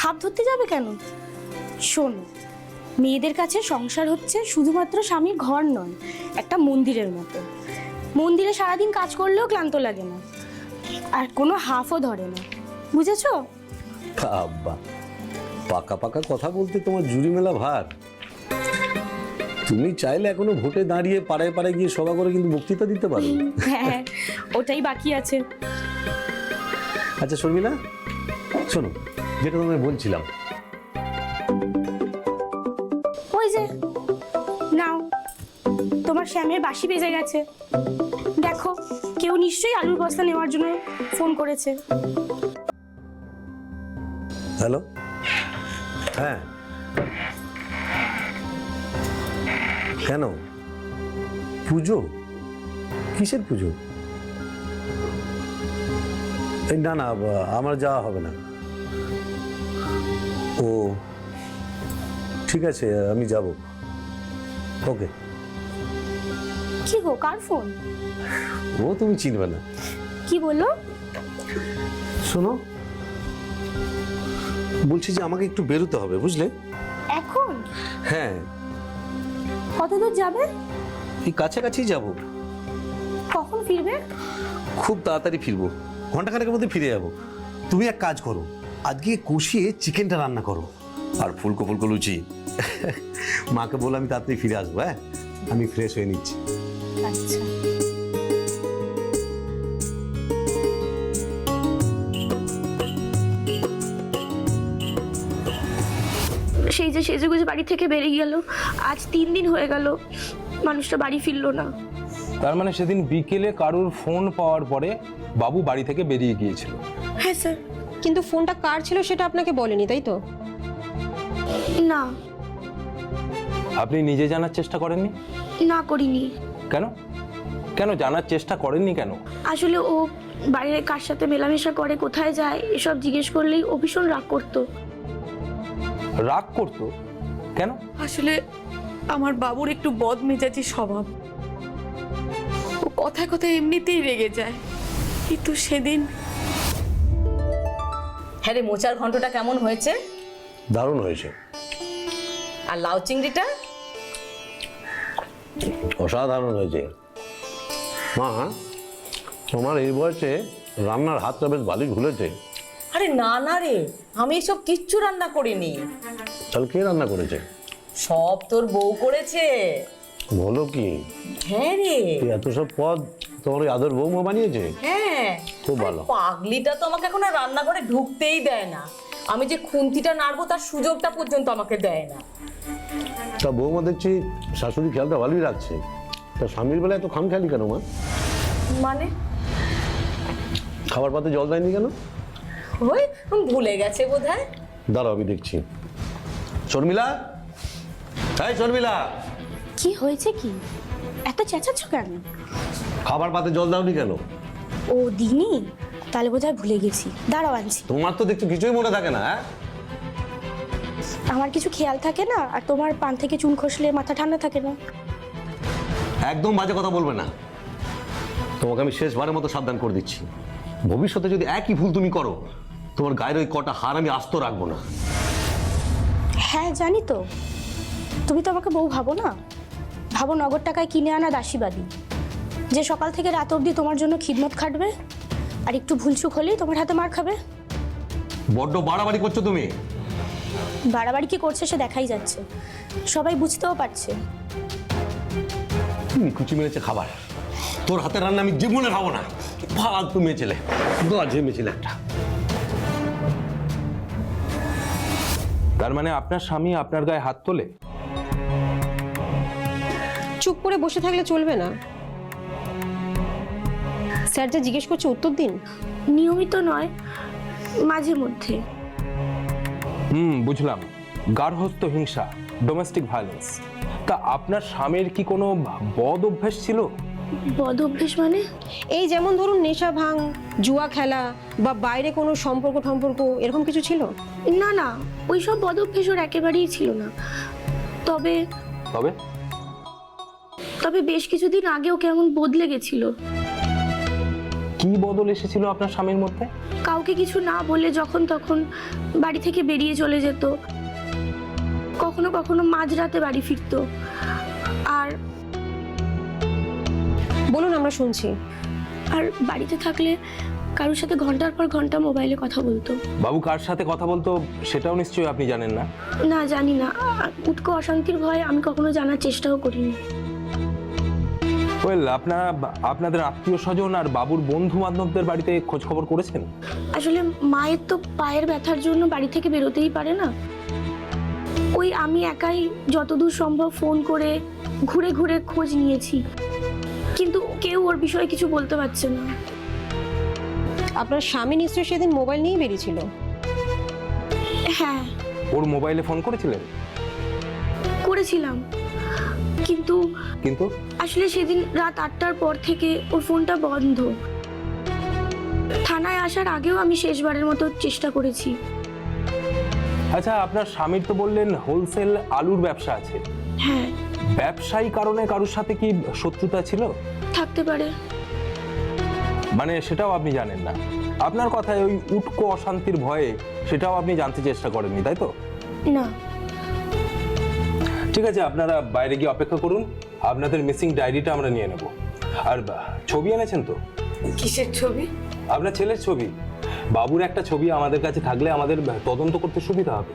ভাব ধরতে যাবে কেন? শোনো, মেয়েদের কাছে সংসার হচ্ছে শুধুমাত্র স্বামীর ঘর নয়, একটা মন্দিরের মতো। মন্দিরে সারাদিন কাজ করলেও ক্লান্ত লাগে না, আর কোনো হাফও ধরে না, বুঝেছো? বাবা, পাকা পাকা কথা বলতে তোমার জুড়ি মেলা ভার। তুমি চাইলে এখনো ভোটে দাঁড়িয়ে পাড়ায় পাড়ায় গিয়ে সভা করে কিন্তু বক্তৃতা দিতে পারো। হ্যাঁ, ওটাই বাকি আছে। আচ্ছা শর্মিলা, শোনো, যেটা তোমায় বলছিলাম, ওই যে নাও, তোমার শ্যামের বাসি বেজে গেছে। দেখো, কেউ নিশ্চয়ই আলুর বস্তা নেওয়ার জন্য ফোন করেছে। হ্যালো, হ্যাঁ, কেন পুজো? কিসের পুজো? না না, আমার যাওয়া হবে না। ও ঠিক আছে, আমি যাব। ওকে। কি গো, কার ফোন? ও তুমি চিনবে না। কি বললো? শোনো, বলছি যে আমাকে একটু বেরোতে হবে, বুঝলে? এখন? হ্যাঁ, কত দূর যাবে? এই কাছাকাছি যাব। কখন ফিরবে? খুব তাড়াতাড়ি ফিরবো, ঘন্টাখানেকের মধ্যে ফিরে যাব। তুমি এক কাজ করো, আজকে কষিয়ে চিকেনটা রান্না করো, আর ফুলকো ফুলকো লুচি। মাকে বলে আমি তাড়াতাড়ি ফিরে আসবো। হ্যাঁ, আমি ফ্রেশ হয়ে নিচ্ছি। আচ্ছা। সেই যে সেজেগুজে বাড়ি থেকে বেরিয়ে গেল, আজ 3 দিন হয়ে গেল মানুষটা বাড়ি ফিরলো না। তার মানে সেদিন বিকেলে কারুর ফোন পাওয়ার পরে বাবু বাড়ি থেকে বেরিয়ে গিয়েছিল? হ্যাঁ স্যার। কিন্তু ফোনটা কার ছিল সেটা আপনাকে বলেনি, তাই তো? না, আপনি নিজে জানার চেষ্টা করেননি? না করিনি। কেন? কেন জানার চেষ্টা করেননি কেন? আসলে ও বাইরে কার সাথে মেলামেশা করে, কোথায় যায়, এসব জিজ্ঞেস করলেই ও ভীষণ রাগ করতো। রাগ করতো? কেন? আসলে আমার বাবুর একটু বদমেজাজি স্বভাব, ও কথায় কথায় এমনিতেই রেগে যায়। কিন্তু সেদিন হ্যাঁ রে, মোচার ঘন্টটা কেমন হয়েছে? দারুণ হয়েছে। আর লাউ চিংড়িটা? অসাধারণ হয়েছে। মা, তোমার এই বয়সে রান্নার হাতটা বেশ ভালোই ভুলেছে। আরে না না রে, আমি এসব কিচ্ছু রান্না করিনি। তাহলে কে রান্না করেছে? সব তোর বউ করেছে। বলো কি? হ্যাঁ রে। এই এত সব পদ তোমার ওই আদর বৌমা বানিয়েছে? হ্যাঁ, খুব ভালো। পাগলিটা তো আমাকে এখন আর রান্নাঘরে ঢুকতেই দেয় না। আমি যে খুন্তিটা নাড়বো তার সুযোগটা পর্যন্ত আমাকে দেয় না। তা বৌমা দেখছি শাশুড়ি খেয়ালটা ভালোই রাখছে। তা স্বামীর বেলা এত খামখেয়ালি কেন মা? মানে খাবার পাতে জল দেয়নি কেন? ওই ভুলে গেছে বোধহয়। দাঁড়াও, আমি দেখছি। শর্মিলা, এই শর্মিলা, কি হয়েছে? কি এত চেঁচাচ্ছ কেন? খাবার পাতে জল দাওনি কেন? ও দিনি, তাহলে বোধহয় ভুলে গেছি। দাঁড়াও, আনছি। তোমার তো দেখছি কিছুই মনে থাকে না। হ্যাঁ, আমার কিছু খেয়াল থাকে না, আর তোমার পান থেকে চুন খসলে মাথা ঠান্ডা থাকে না। একদম বাজে কথা বলবে না। তোমাকে আমি শেষবারের মতো সাবধান করে দিচ্ছি, ভবিষ্যতে যদি একই ভুল তুমি করো, তোমার গায়ের ওই কটা হার আমি আস্ত রাখবো না। হ্যাঁ জানি তো, তুমি তো আমাকে বউ ভাবো না। ভাবো নগদ টাকায় কিনে আনা দাসীবাদী, যে সকাল থেকে রাত অবধি তোমার জন্য খিদমত খাটবে, আর একটু ভুলচুক হলেই তোমার হাতে মার খাবে। বড্ড বাড়াবাড়ি করছো তুমি। বাড়াবাড়ি কি করছে সে দেখাই যাচ্ছে, সবাই বুঝতেও পারছে। কুচি মেরেছে খাবার, তোর হাতের রান্না আমি জীবনে খাবো না। ফালতু মেয়ে ছেলে, বাজে মেয়ে ছেলে একটা। তার মানে আপনার স্বামী আপনার গায়ে হাত তোলে? চুপ করে বসে থাকলে চলবে না। স্যার যা জিজ্ঞেস করছে উত্তর দিন। নিয়মিত নয়, মাঝে মধ্যে। বুঝলাম। গার্হস্থ্য হিংসা, ডোমেস্টিক ভায়োলেন্স। তা আপনার স্বামীর কি কোনো বদ অভ্যাস ছিল? বদ অভ্যেস মানে? এই যেমন ধরুন নেশা ভাঙ, জুয়া খেলা, বা বাইরে কোনো সম্পর্ক এরকম কিছু ছিল? না না, ওইসব বদ অভ্যেস ওর একেবারেই ছিল না। তবে তবে তবে বেশ কিছুদিন আগেও কেমন বদলে গেছিল। কি বদল এসেছিল আপনার স্বামীর মধ্যে? কাউকে কিছু না বলে যখন তখন বাড়ি থেকে বেরিয়ে চলে যেত, কখনো কখনো মাঝরাতে বাড়ি ফিরতো। আর বলুন, আমরা শুনছি। আর বাড়িতে থাকলে কারোর সাথে ঘন্টার পর ঘন্টা মোবাইলে কথা বলতো। বাবু কার সাথে কথা বলতো সেটাও নিশ্চয়ই আপনি জানেন না? না, জানি না। উটকো অশান্তির ভয়ে আমি কখনো জানার চেষ্টাও করিনি। ওয়েল, আপনাদের আত্মীয় স্বজন আর বাবুর বন্ধু বান্ধবদের বাড়িতে খোঁজ খবর করেছেন? আসলে মায়ের তো পায়ের ব্যথার জন্য বাড়ি থেকে বেরোতেই পারে না। ওই আমি একাই যতদূর সম্ভব ফোন করে ঘুরে ঘুরে খোঁজ নিয়েছি, কিন্তু কেউ ওর বিষয়ে কিছু বলতে পারছে না। আপনার স্বামী নিশ্চয়ই সেদিন মোবাইল নিয়েই বেরিয়েছিল। হ্যাঁ, ওর মোবাইলে ফোন করেছিলেন? করেছিলাম, কিন্তু কিন্তু আসলে সেদিন রাত 8টার পর থেকে ওর ফোনটা বন্ধ। থানায় আসার আগেও আমি শেষবারের মতো চেষ্টা করেছি। আচ্ছা, আপনার স্বামীর তো বললেন হোলসেল আলুর ব্যবসা আছে। হ্যাঁ, ব্যবসায়ী কারণে কারোর সাথে কি শত্রুতা ছিল? থাকতে পারে। মানে সেটাও আপনি জানেন না? আপনার কথায় ওই উটকো অশান্তির ভয়ে সেটাও আপনি জানতে চেষ্টা করেননি, তাই তো? না। ঠিক আছে, আপনারা বাইরে গিয়ে অপেক্ষা করুন, আপনাদের মিসিং ডায়েরিটা আমরা নিয়ে নেব। আর ছবি এনেছেন তো? কিসের ছবি? আপনার ছেলের ছবি। বাবুর একটা ছবি আমাদের কাছে থাকলে আমাদের তদন্ত করতে সুবিধা হবে।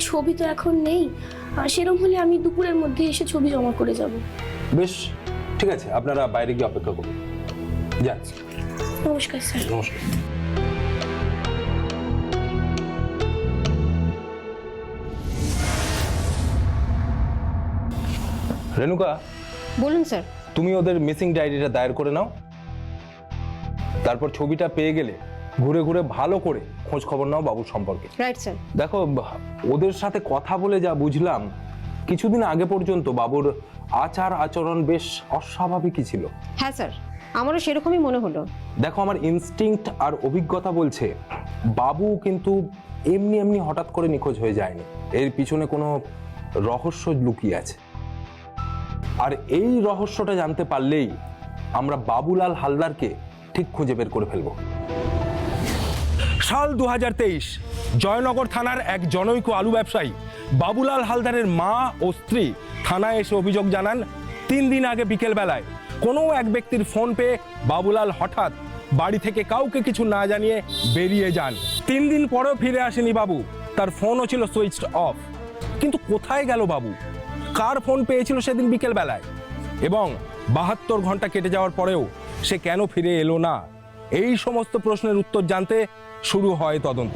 ছবি তো এখন নেই, সেরকম হলে আমি দুপুরের মধ্যে এসে ছবি জমা করে যাব। বেশ, ঠিক আছে, আপনারা বাইরে গিয়ে অপেক্ষা করুন। যান। নমস্কার স্যার। নমস্কার। রেণুকা, বলুন স্যার। তুমি ওদের মিসিং ডায়েরিটা দায়ের করে নাও। তারপর ছবিটা পেয়ে গেলে ঘুরে ঘুরে ভালো করে খোঁজ খবর নাও বাবুর সম্পর্কে। Right sir. দেখো, ওদের সাথে কথা বলে যা বুঝলাম, কিছুদিন আগে পর্যন্ত বাবুর আচার আচরণ বেশ অস্বাভাবিকই ছিল। হ্যাঁ স্যার, আমারও সেরকমই মনে হলো। দেখো, আমার ইনস্টিংক্ট আর অভিজ্ঞতা বলছে বাবু কিন্তু এমনি এমনি হঠাৎ করে নিখোঁজ হয়ে যায়নি। এর পিছনে কোনো রহস্য লুকিয়ে আছে। আর এই রহস্যটা জানতে পারলেই আমরা বাবুলাল হালদারকে ঠিক খুঁজে বের করে ফেলবো। সাল 2023, জয়নগর থানার এক জনৈক আলু ব্যবসায়ী বাবুলাল হালদারের মা ও স্ত্রী থানায় এসে অভিযোগ জানান 3 দিন আগে বিকেল বেলায় কোনো এক ব্যক্তির ফোন পেয়ে বাবুলাল হঠাৎ বাড়ি থেকে কাউকে কিছু না জানিয়ে বেরিয়ে যান। 3 দিন পরেও ফিরে আসেনি বাবু, তার ফোনও ছিল সুইচড অফ। কিন্তু কোথায় গেল বাবু? কার ফোন পেয়েছিল সেদিন বিকেল বেলায়? এবং 72 ঘন্টা কেটে যাওয়ার পরেও সে কেন ফিরে এলো না? এই সমস্ত প্রশ্নের উত্তর জানতে শুরু হয় তদন্ত।